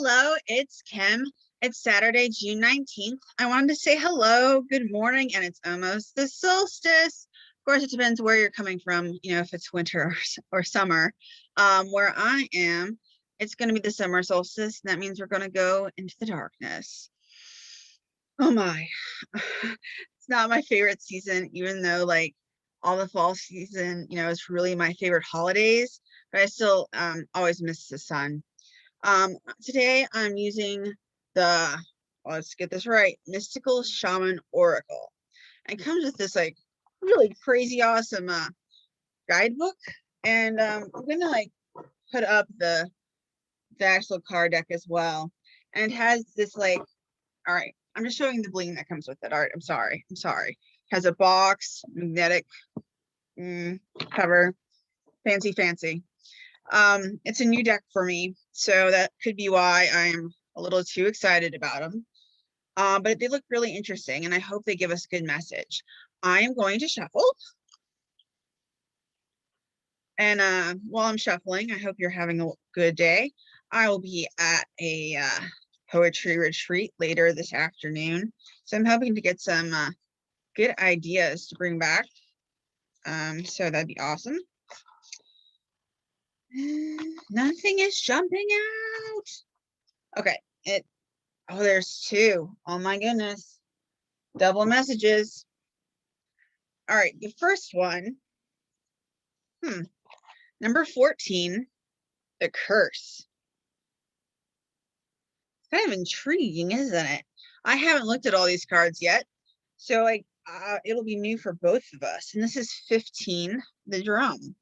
Hello, it's Kim. It's Saturday, June 19th. I wanted to say hello, good morning, and it's almost the solstice. Of course, it depends where you're coming from, if it's winter or summer. Where I am, it's going to be the summer solstice, and that means we're going to go into the darkness. Oh my, it's not my favorite season, even though like all the fall season, is really my favorite holidays, but I still always miss the sun. Today I'm using let's get this right, Mystical Shaman Oracle. And it comes with this like really crazy awesome guidebook. And I'm gonna like put up the actual card deck as well. And it has this like, all right, I'm just showing the bling that comes with it. All right, I'm sorry. It has a box, magnetic cover, fancy. It's a new deck for me, so that could be why I am a little too excited about them. But they look really interesting, and I hope they give us a good message. I am going to shuffle. And while I'm shuffling, I hope you're having a good day. I will be at a poetry retreat later this afternoon, so I'm hoping to get some good ideas to bring back. So that'd be awesome. Nothing is jumping out. Okay, there's two. Oh my goodness. Double messages. All right, the first one. Number 14, the curse. It's kind of intriguing, isn't it? I haven't looked at all these cards yet, so like it'll be new for both of us. And this is 15, the drum.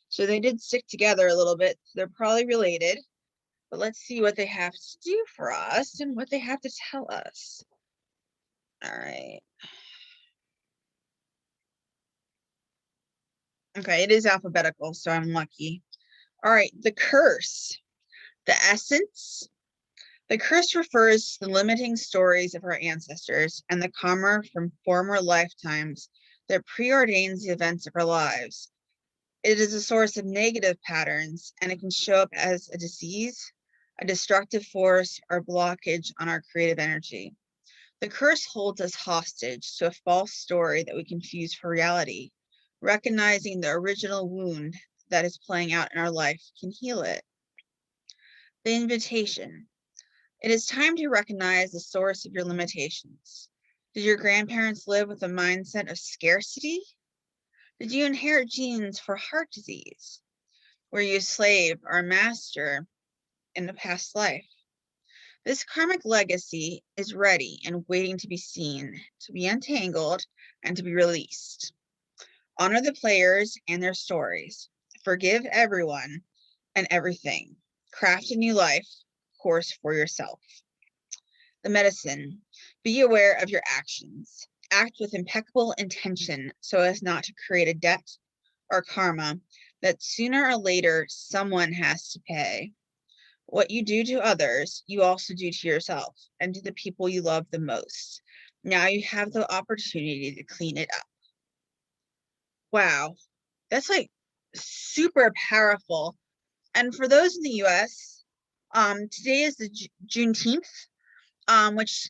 So they did stick together a little bit. So they're probably related. But let's see what they have to do for us and what they have to tell us. All right. Okay, it is alphabetical, so I'm lucky. All right, the curse. The essence. The curse refers to the limiting stories of our ancestors and the karma from former lifetimes that preordains the events of our lives. It is a source of negative patterns, and it can show up as a disease, a destructive force, or blockage on our creative energy. The curse holds us hostage to a false story that we confuse for reality. Recognizing the original wound that is playing out in our life can heal it. The invitation. It is time to recognize the source of your limitations. Did your grandparents live with a mindset of scarcity? Did you inherit genes for heart disease? Were you a slave or a master in a past life? This karmic legacy is ready and waiting to be seen, to be untangled, and to be released. Honor the players and their stories. Forgive everyone and everything. Craft a new life course for yourself. The medicine. Be aware of your actions. Act with impeccable intention so as not to create a debt or karma that sooner or later someone has to pay. What you do to others, you also do to yourself and to the people you love the most. Now you have the opportunity to clean it up. Wow, that's like super powerful. And for those in the US, today is the Juneteenth, which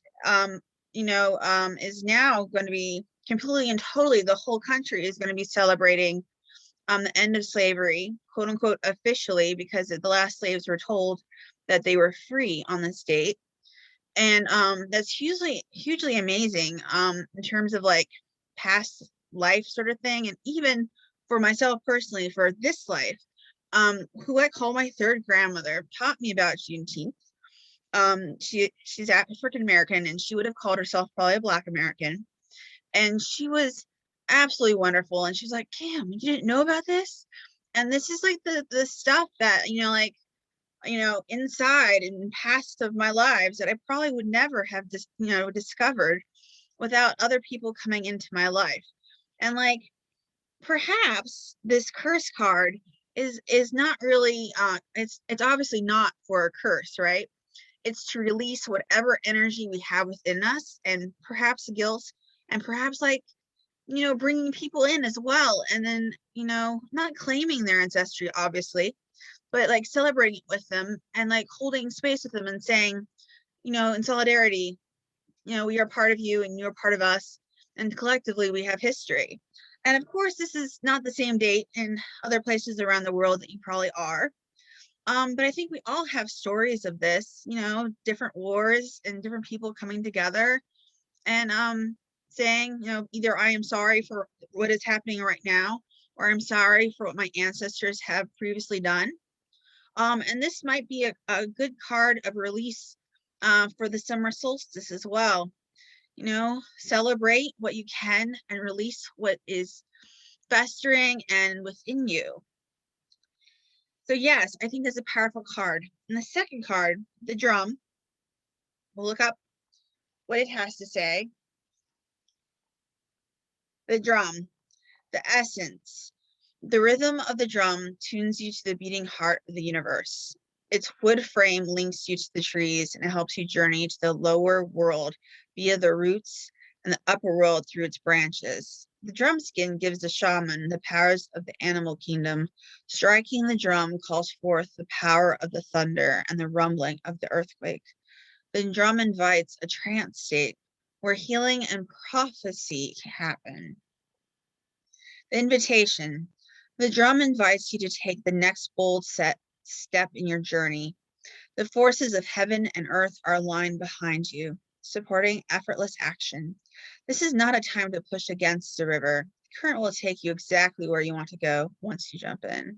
is now going to be completely and totally, the whole country is going to be celebrating the end of slavery, quote unquote, officially, because the last slaves were told that they were free on this date. And that's hugely amazing in terms of like past life sort of thing. And even for myself personally, for this life, who I call my third grandmother taught me about Juneteenth. She's African American, and she would have called herself probably a Black American. And she was absolutely wonderful. And she's like, Cam, you didn't know about this? And this is like the stuff that, inside and past of my lives that I probably would never have discovered without other people coming into my life. And like, perhaps this curse card is not really, it's obviously not for a curse, right? It's to release whatever energy we have within us, and perhaps guilt, and perhaps like, bringing people in as well. And then, not claiming their ancestry, obviously, but like celebrating with them and like holding space with them and saying, in solidarity, we are part of you and you're part of us, and collectively we have history. And of course, this is not the same date in other places around the world that you probably are. But I think we all have stories of this, different wars and different people coming together and saying, either I am sorry for what is happening right now, or I'm sorry for what my ancestors have previously done. And this might be a good card of release for the summer solstice as well. Celebrate what you can and release what is festering and within you. So yes, I think that's a powerful card. And the second card, the drum, we'll look up what it has to say. The drum, the essence. The rhythm of the drum tunes you to the beating heart of the universe. Its wood frame links you to the trees and it helps you journey to the lower world via the roots and the upper world through its branches. The drum skin gives the shaman the powers of the animal kingdom. Striking the drum calls forth the power of the thunder and the rumbling of the earthquake. The drum invites a trance state where healing and prophecy happen. The invitation. The drum invites you to take the next bold step in your journey. The forces of heaven and earth are aligned behind you, supporting effortless action. This is not a time to push against the river. The current will take you exactly where you want to go once you jump in.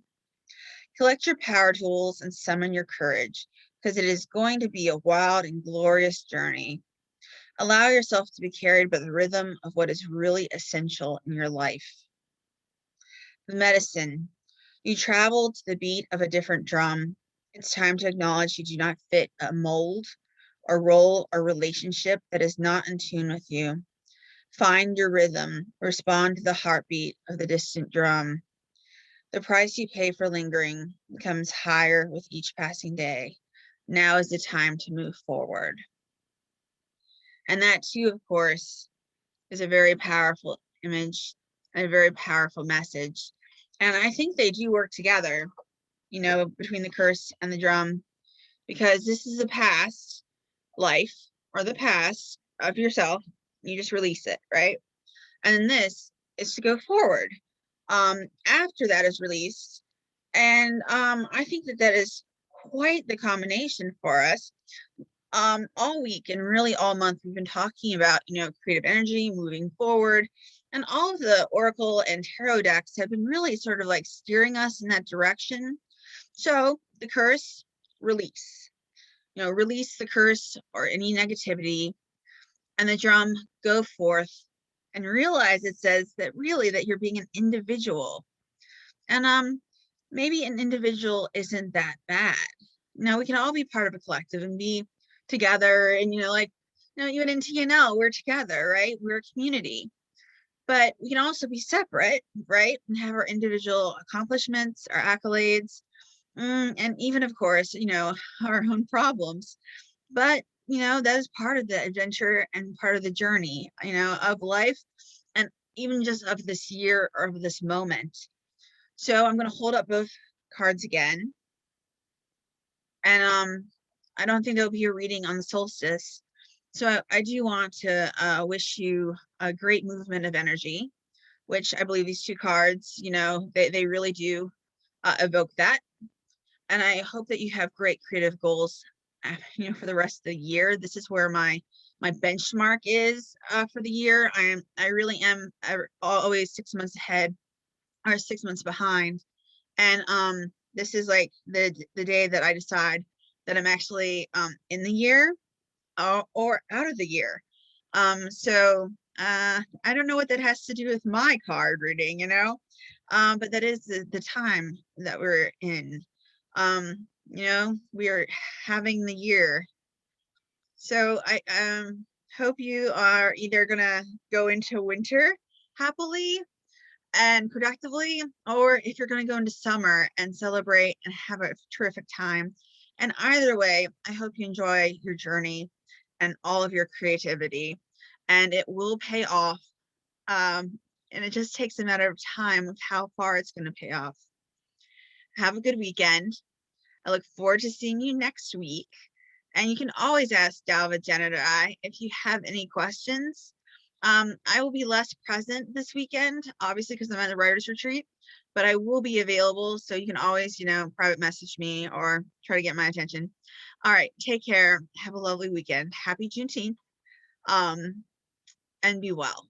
Collect your power tools and summon your courage, because it is going to be a wild and glorious journey. Allow yourself to be carried by the rhythm of what is really essential in your life. The medicine. You travel to the beat of a different drum. It's time to acknowledge you do not fit a mold or role or relationship that is not in tune with you. Find your rhythm. Respond to the heartbeat of the distant drum. The price you pay for lingering becomes higher with each passing day. Now is the time to move forward. And that too, of course, is a very powerful image and a very powerful message. And I think they do work together, between the curse and the drum, because this is the past life or the past of yourself. You just release it, right? And then this is to go forward after that is released. And I think that is quite the combination for us. All week and really all month, we've been talking about, creative energy, moving forward, and all of the Oracle and Tarot decks have been really sort of like steering us in that direction. So the curse, release, release the curse or any negativity, and the drum, go forth and realize it says that really that you're being an individual. And maybe an individual isn't that bad. We can all be part of a collective and be together, and even in TNL, we're together, right? We're a community. But we can also be separate, right? And have our individual accomplishments, our accolades, and even, of course, our own problems. But that is part of the adventure and part of the journey, of life, and even just of this year or of this moment. So I'm going to hold up both cards again. And I don't think there'll be a reading on the solstice. So I do want to wish you a great movement of energy, which I believe these two cards, they really do evoke that. And I hope that you have great creative goals, for the rest of the year. This is where my benchmark is for the year. I really am always 6 months ahead or 6 months behind. And this is like the day that I decide that I'm actually in the year or out of the year. So I don't know what that has to do with my card reading, but that is the time that we're in. We are having the year. So I hope you are either gonna go into winter happily and productively, or if you're going to go into summer and celebrate and have a terrific time. And either way, I hope you enjoy your journey and all of your creativity, and it will pay off. And it just takes a matter of time of how far it's going to pay off. Have a good weekend. I look forward to seeing you next week. And you can always ask Dalva, Janet, or I if you have any questions. I will be less present this weekend, obviously, because I'm at the writer's retreat, but I will be available. So you can always, private message me or try to get my attention. All right. Take care. Have a lovely weekend. Happy Juneteenth. And be well.